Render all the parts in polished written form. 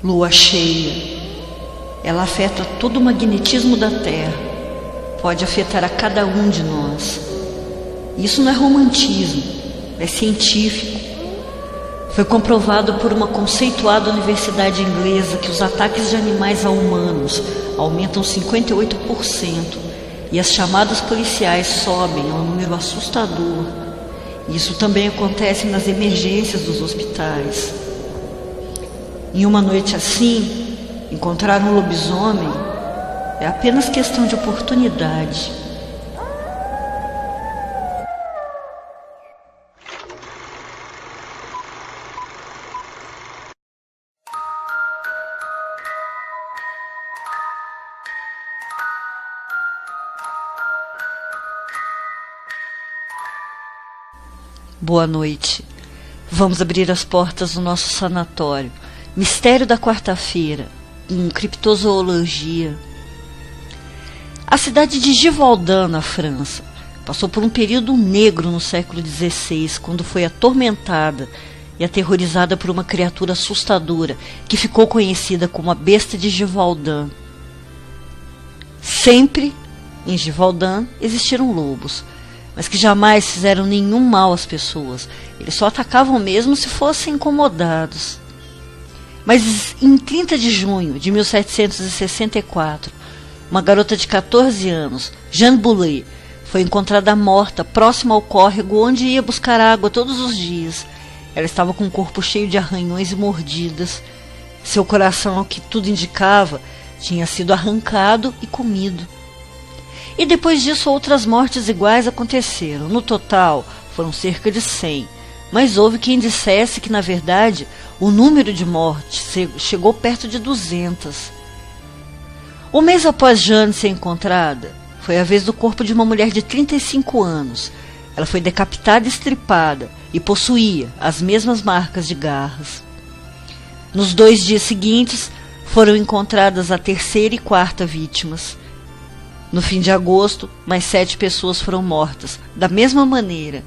Lua cheia. Ela afeta todo o magnetismo da Terra. Pode afetar a cada um de nós. Isso não é romantismo, é científico. Foi comprovado por uma conceituada universidade inglesa que os ataques de animais a humanos aumentam 58% e as chamadas policiais sobem a um número assustador. Isso também acontece nas emergências dos hospitais. Em uma noite assim, encontrar um lobisomem é apenas questão de oportunidade. Boa noite. Vamos abrir as portas do nosso sanatório. Mistério da quarta-feira, criptozoologia. A cidade de Givaudan, na França, passou por um período negro no século XVI, quando foi atormentada e aterrorizada por uma criatura assustadora que ficou conhecida como a Besta de Givaudan. Sempre em Givaudan existiram lobos, mas que jamais fizeram nenhum mal às pessoas. Eles só atacavam mesmo se fossem incomodados. Mas em 30 de junho de 1764, uma garota de 14 anos, Jeanne Boulet, foi encontrada morta próxima ao córrego onde ia buscar água todos os dias. Ela estava com o corpo cheio de arranhões e mordidas. Seu coração, ao que tudo indicava, tinha sido arrancado e comido. E depois disso outras mortes iguais aconteceram. No total foram cerca de 100, mas houve quem dissesse que na verdade o número de mortes chegou perto de 200. Um mês após Jeanne ser encontrada, foi a vez do corpo de uma mulher de 35 anos. Ela foi decapitada e estripada e possuía as mesmas marcas de garras. Nos 2 dias seguintes foram encontradas a terceira e quarta vítimas. No fim de agosto, mais 7 pessoas foram mortas, da mesma maneira.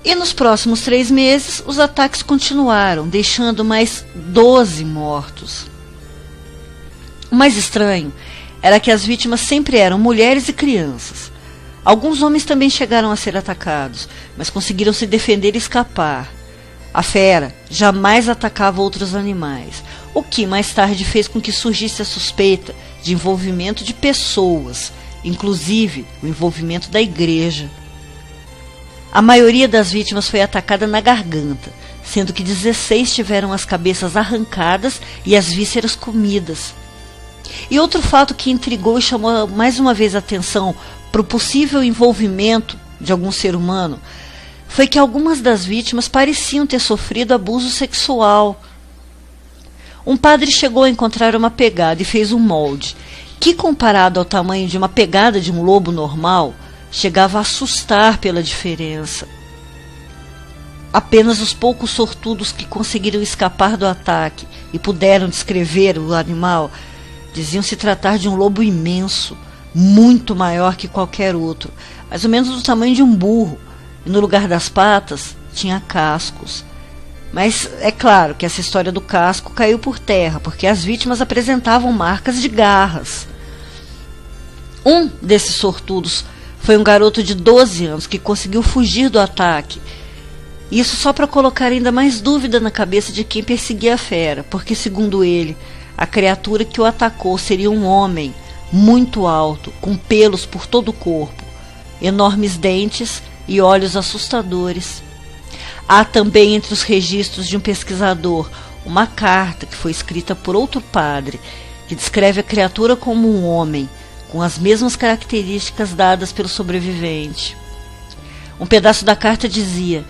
E nos próximos 3 meses, os ataques continuaram, deixando mais 12 mortos. O mais estranho era que as vítimas sempre eram mulheres e crianças. Alguns homens também chegaram a ser atacados, mas conseguiram se defender e escapar. A fera jamais atacava outros animais, o que mais tarde fez com que surgisse a suspeita de envolvimento de pessoas, inclusive o envolvimento da igreja. A maioria das vítimas foi atacada na garganta, sendo que 16 tiveram as cabeças arrancadas e as vísceras comidas. E outro fato que intrigou e chamou mais uma vez a atenção para o possível envolvimento de algum ser humano foi que algumas das vítimas pareciam ter sofrido abuso sexual. Um padre chegou a encontrar uma pegada e fez um molde, que comparado ao tamanho de uma pegada de um lobo normal, chegava a assustar pela diferença. Apenas os poucos sortudos que conseguiram escapar do ataque e puderam descrever o animal diziam se tratar de um lobo imenso, muito maior que qualquer outro, mais ou menos do tamanho de um burro, e no lugar das patas tinha cascos. Mas é claro que essa história do casco caiu por terra, porque as vítimas apresentavam marcas de garras. Um desses sortudos foi um garoto de 12 anos que conseguiu fugir do ataque. Isso só para colocar ainda mais dúvida na cabeça de quem perseguia a fera, porque, segundo ele, a criatura que o atacou seria um homem muito alto, com pelos por todo o corpo, enormes dentes e olhos assustadores. Há também entre os registros de um pesquisador uma carta que foi escrita por outro padre, que descreve a criatura como um homem, com as mesmas características dadas pelo sobrevivente. Um pedaço da carta dizia,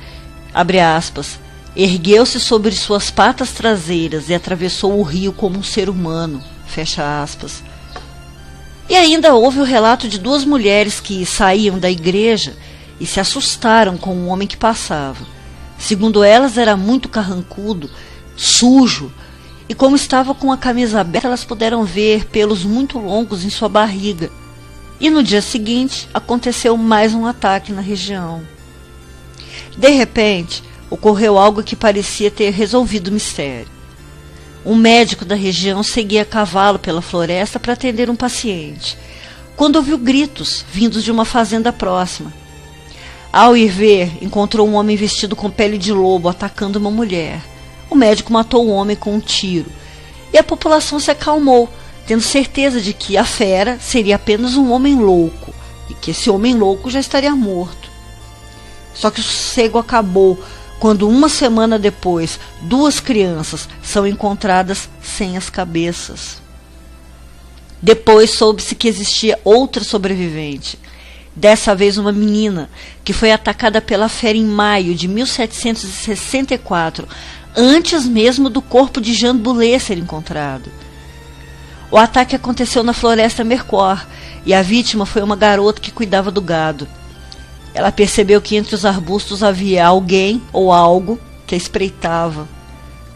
abre aspas, ergueu-se sobre suas patas traseiras e atravessou o rio como um ser humano, fecha aspas. E ainda houve o relato de 2 mulheres que saíam da igreja e se assustaram com um homem que passava. Segundo elas, era muito carrancudo, sujo, e como estava com a camisa aberta, elas puderam ver pelos muito longos em sua barriga. E no dia seguinte, aconteceu mais um ataque na região. De repente, ocorreu algo que parecia ter resolvido o mistério. Um médico da região seguia a cavalo pela floresta para atender um paciente, quando ouviu gritos vindos de uma fazenda próxima. Ao ir ver, encontrou um homem vestido com pele de lobo atacando uma mulher. O médico matou o homem com um tiro, e a população se acalmou, tendo certeza de que a fera seria apenas um homem louco, e que esse homem louco já estaria morto. Só que o sossego acabou quando, uma semana depois, 2 crianças são encontradas sem as cabeças. Depois soube-se que existia outra sobrevivente, dessa vez uma menina, que foi atacada pela fera em maio de 1764, antes mesmo do corpo de Jean Boulet ser encontrado. O ataque aconteceu na floresta Mercor, e a vítima foi uma garota que cuidava do gado. Ela percebeu que entre os arbustos havia alguém ou algo que a espreitava.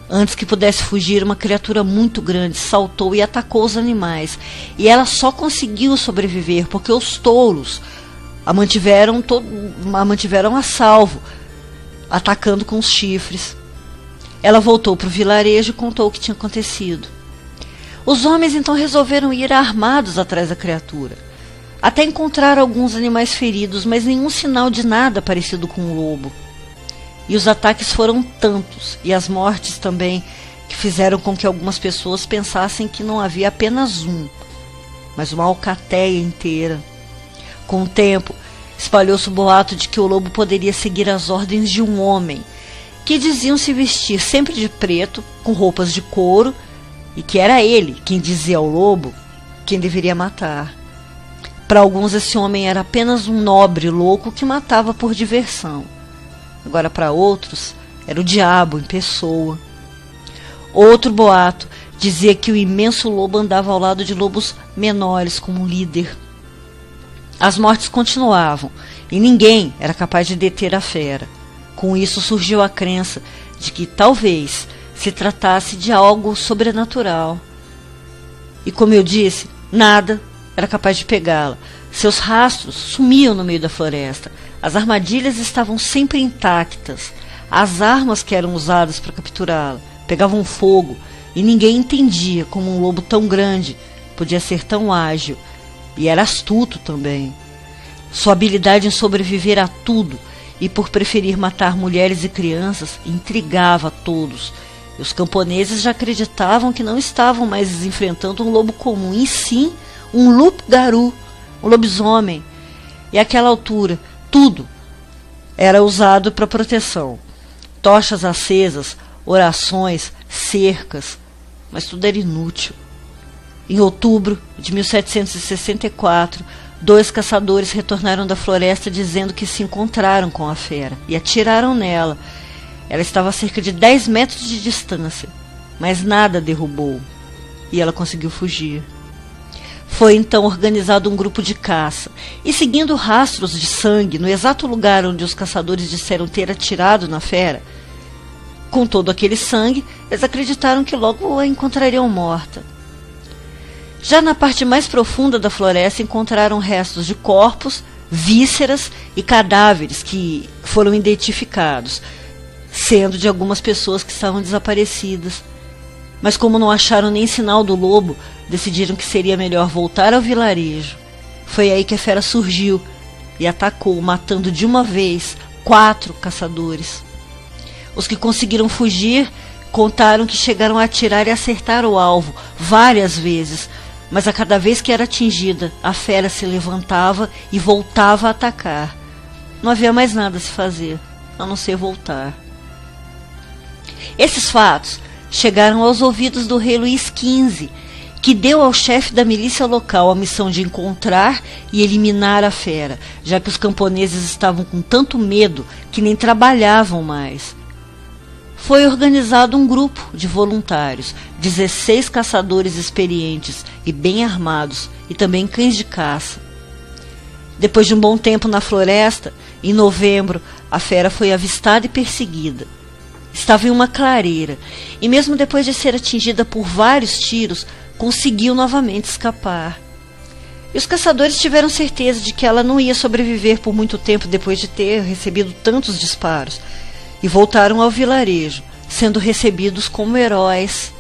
Antes que pudesse fugir, uma criatura muito grande saltou e atacou os animais. E ela só conseguiu sobreviver porque os touros a mantiveram a salvo, atacando com os chifres. Ela voltou para o vilarejo e contou o que tinha acontecido. Os homens então resolveram ir armados atrás da criatura. Até encontrar alguns animais feridos, mas nenhum sinal de nada parecido com um lobo. E os ataques foram tantos, e as mortes também, que fizeram com que algumas pessoas pensassem que não havia apenas um, mas uma alcateia inteira. Com o tempo, espalhou-se o boato de que o lobo poderia seguir as ordens de um homem, que diziam se vestir sempre de preto, com roupas de couro, e que era ele quem dizia ao lobo quem deveria matar. Para alguns, esse homem era apenas um nobre louco que matava por diversão. Agora, para outros, era o diabo em pessoa. Outro boato dizia que o imenso lobo andava ao lado de lobos menores como líder. As mortes continuavam, e ninguém era capaz de deter a fera. Com isso surgiu a crença de que talvez se tratasse de algo sobrenatural. E como eu disse, nada era capaz de pegá-la. Seus rastros sumiam no meio da floresta. As armadilhas estavam sempre intactas. As armas que eram usadas para capturá-la pegavam fogo, e ninguém entendia como um lobo tão grande podia ser tão ágil. E era astuto também. Sua habilidade em sobreviver a tudo e por preferir matar mulheres e crianças intrigava a todos. E os camponeses já acreditavam que não estavam mais enfrentando um lobo comum, e sim um loup-garou, um lobisomem. E àquela altura, tudo era usado para proteção. Tochas acesas, orações, cercas, mas tudo era inútil. Em outubro de 1764, 2 caçadores retornaram da floresta dizendo que se encontraram com a fera e atiraram nela. Ela estava a cerca de 10 metros de distância, mas nada a derrubou, e ela conseguiu fugir. Foi então organizado um grupo de caça, e seguindo rastros de sangue no exato lugar onde os caçadores disseram ter atirado na fera, com todo aquele sangue, eles acreditaram que logo a encontrariam morta. Já na parte mais profunda da floresta encontraram restos de corpos, vísceras e cadáveres que foram identificados, sendo de algumas pessoas que estavam desaparecidas. Mas como não acharam nem sinal do lobo, decidiram que seria melhor voltar ao vilarejo. Foi aí que a fera surgiu e atacou, matando de uma vez 4 caçadores. Os que conseguiram fugir contaram que chegaram a atirar e acertar o alvo várias vezes, mas a cada vez que era atingida, a fera se levantava e voltava a atacar. Não havia mais nada a se fazer, a não ser voltar. Esses fatos chegaram aos ouvidos do rei Luís XV, que deu ao chefe da milícia local a missão de encontrar e eliminar a fera, já que os camponeses estavam com tanto medo que nem trabalhavam mais. Foi organizado um grupo de voluntários, 16 caçadores experientes e bem armados, e também cães de caça. Depois de um bom tempo na floresta, em novembro, a fera foi avistada e perseguida. Estava em uma clareira, e mesmo depois de ser atingida por vários tiros, conseguiu novamente escapar. E os caçadores tiveram certeza de que ela não ia sobreviver por muito tempo depois de ter recebido tantos disparos, e voltaram ao vilarejo, sendo recebidos como heróis.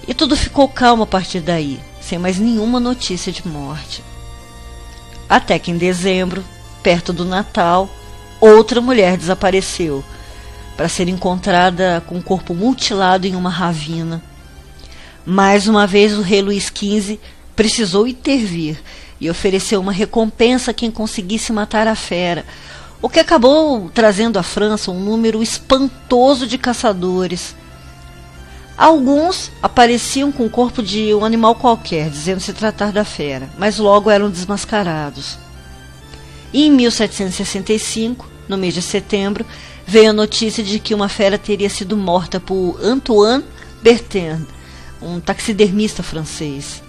E tudo ficou calmo a partir daí, sem mais nenhuma notícia de morte. Até que em dezembro, perto do Natal, outra mulher desapareceu, para ser encontrada com o corpo mutilado em uma ravina. Mais uma vez o rei Luís XV precisou intervir e ofereceu uma recompensa a quem conseguisse matar a fera, o que acabou trazendo à França um número espantoso de caçadores. Alguns apareciam com o corpo de um animal qualquer, dizendo se tratar da fera, mas logo eram desmascarados. E em 1765, no mês de setembro, veio a notícia de que uma fera teria sido morta por Antoine Bertin, um taxidermista francês.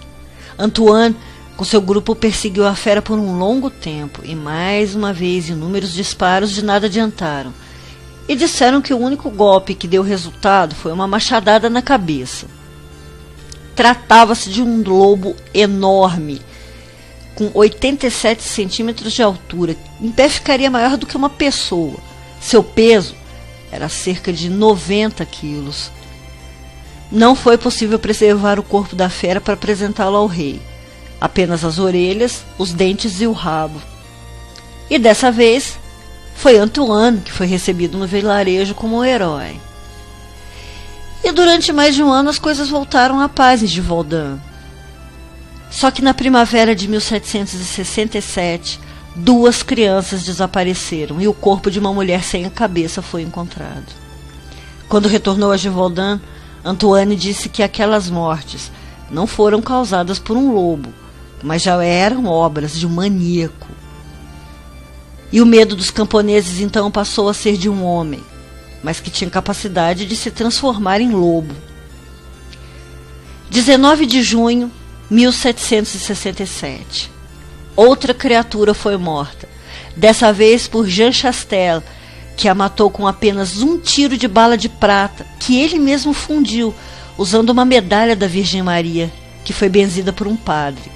Antoine, com seu grupo, perseguiu a fera por um longo tempo e, mais uma vez, inúmeros disparos de nada adiantaram. E disseram que o único golpe que deu resultado foi uma machadada na cabeça. Tratava-se de um lobo enorme, com 87 centímetros de altura. Em pé ficaria maior do que uma pessoa. Seu peso era cerca de 90 quilos. Não foi possível preservar o corpo da fera para apresentá-lo ao rei. Apenas as orelhas, os dentes e o rabo. E dessa vez foi Antoine que foi recebido no vilarejo como um herói. E durante mais de um ano as coisas voltaram à paz em Gévaudan. Só que na primavera de 1767, 2 crianças desapareceram e o corpo de uma mulher sem a cabeça foi encontrado. Quando retornou a Gévaudan, Antoine disse que aquelas mortes não foram causadas por um lobo, mas já eram obras de um maníaco. E o medo dos camponeses então passou a ser de um homem, mas que tinha capacidade de se transformar em lobo. 19 de junho de 1767. Outra criatura foi morta, dessa vez por Jean Chastel, que a matou com apenas um tiro de bala de prata, que ele mesmo fundiu, usando uma medalha da Virgem Maria, que foi benzida por um padre.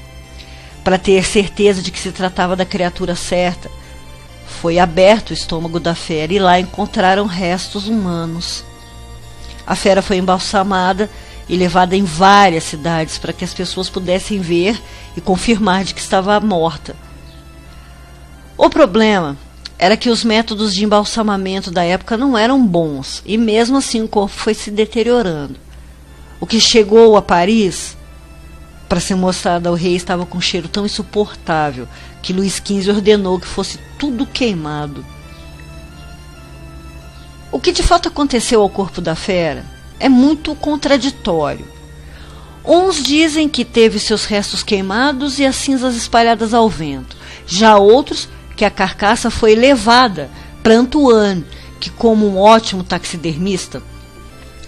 Para ter certeza de que se tratava da criatura certa, foi aberto o estômago da fera e lá encontraram restos humanos. A fera foi embalsamada e levada em várias cidades para que as pessoas pudessem ver e confirmar de que estava morta. O problema era que os métodos de embalsamamento da época não eram bons e mesmo assim o corpo foi se deteriorando. O que chegou a Paris para ser mostrado ao rei estava com um cheiro tão insuportável que Luís XV ordenou que fosse tudo queimado. O que de fato aconteceu ao corpo da fera é muito contraditório. Uns dizem que teve seus restos queimados e as cinzas espalhadas ao vento. Já outros que a carcaça foi levada para Antoine, que, como um ótimo taxidermista,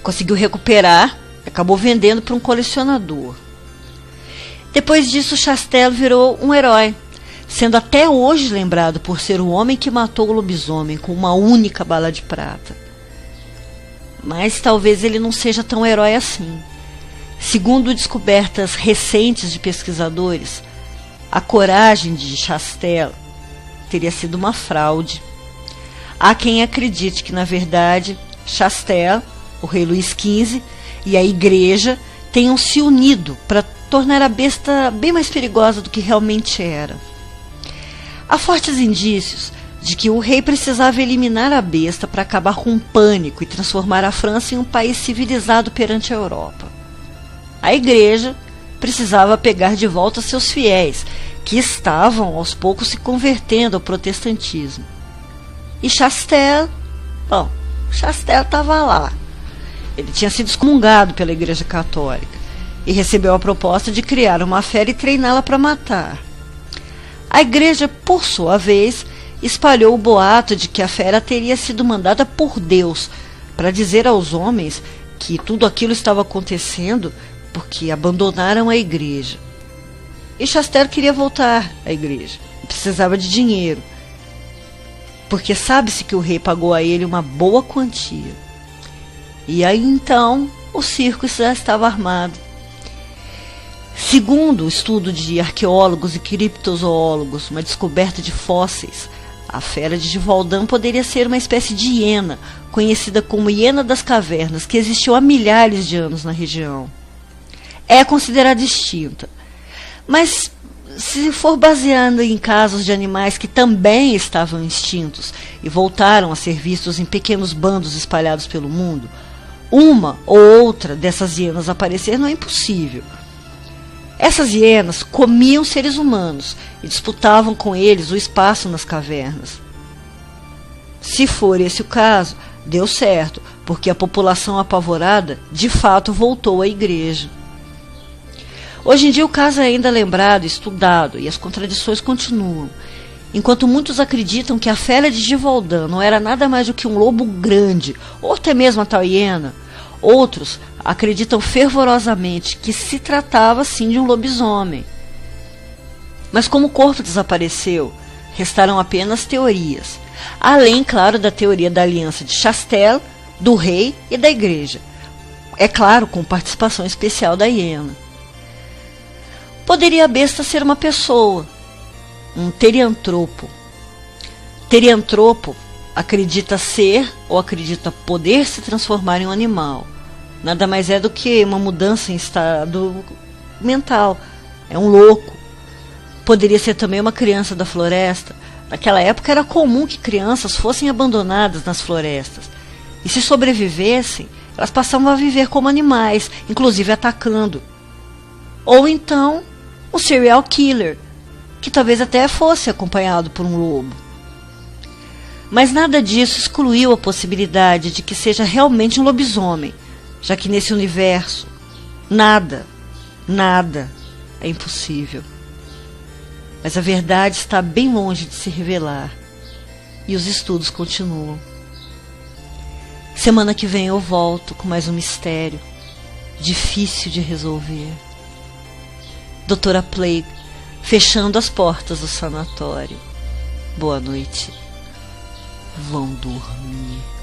conseguiu recuperar e acabou vendendo para um colecionador. Depois disso, Chastel virou um herói, sendo até hoje lembrado por ser o homem que matou o lobisomem com uma única bala de prata. Mas talvez ele não seja tão herói assim. Segundo descobertas recentes de pesquisadores, a coragem de Chastel teria sido uma fraude. Há quem acredite que, na verdade, Chastel, o rei Luís XV e a igreja tenham se unido para tornar a besta bem mais perigosa do que realmente era. Há fortes indícios de que o rei precisava eliminar a besta para acabar com o pânico e transformar a França em um país civilizado perante a Europa. A igreja precisava pegar de volta seus fiéis, que estavam aos poucos se convertendo ao protestantismo. E Chastel estava lá. Ele tinha sido excomungado pela Igreja Católica e recebeu a proposta de criar uma fera e treiná-la para matar. A igreja, por sua vez, espalhou o boato de que a fera teria sido mandada por Deus para dizer aos homens que tudo aquilo estava acontecendo porque abandonaram a igreja. E Chastel queria voltar à igreja, precisava de dinheiro, porque sabe-se que o rei pagou a ele uma boa quantia. E aí então o circo já estava armado. Segundo o estudo de arqueólogos e criptozoólogos, uma descoberta de fósseis, a fera de Gévaudan poderia ser uma espécie de hiena, conhecida como hiena das cavernas, que existiu há milhares de anos na região. é considerada extinta. Mas se for baseando em casos de animais que também estavam extintos e voltaram a ser vistos em pequenos bandos espalhados pelo mundo, uma ou outra dessas hienas aparecer não é impossível. Essas hienas comiam seres humanos e disputavam com eles o espaço nas cavernas. Se for esse o caso, deu certo, porque a população apavorada de fato voltou à igreja. Hoje em dia o caso é ainda lembrado e estudado, e as contradições continuam. Enquanto muitos acreditam que a fera de Givaudan não era nada mais do que um lobo grande, ou até mesmo a tal hiena, outros acreditam fervorosamente que se tratava sim de um lobisomem. Mas como o corpo desapareceu, restaram apenas teorias, além, claro, da teoria da aliança de Chastel, do rei e da igreja. É claro, com participação especial da hiena. Poderia a besta ser uma pessoa, um teriantropo. Teriantropo acredita ser ou acredita poder se transformar em um animal. Nada mais é do que uma mudança em estado mental. É um louco. Poderia ser também uma criança da floresta. Naquela época era comum que crianças fossem abandonadas nas florestas. E se sobrevivessem, elas passavam a viver como animais, inclusive atacando. Ou então, um serial killer, que talvez até fosse acompanhado por um lobo. Mas nada disso excluiu a possibilidade de que seja realmente um lobisomem, já que nesse universo, nada é impossível. Mas a verdade está bem longe de se revelar, e os estudos continuam. Semana que vem eu volto com mais um mistério, difícil de resolver. Doutora Plague, fechando as portas do sanatório. Boa noite. Vão dormir.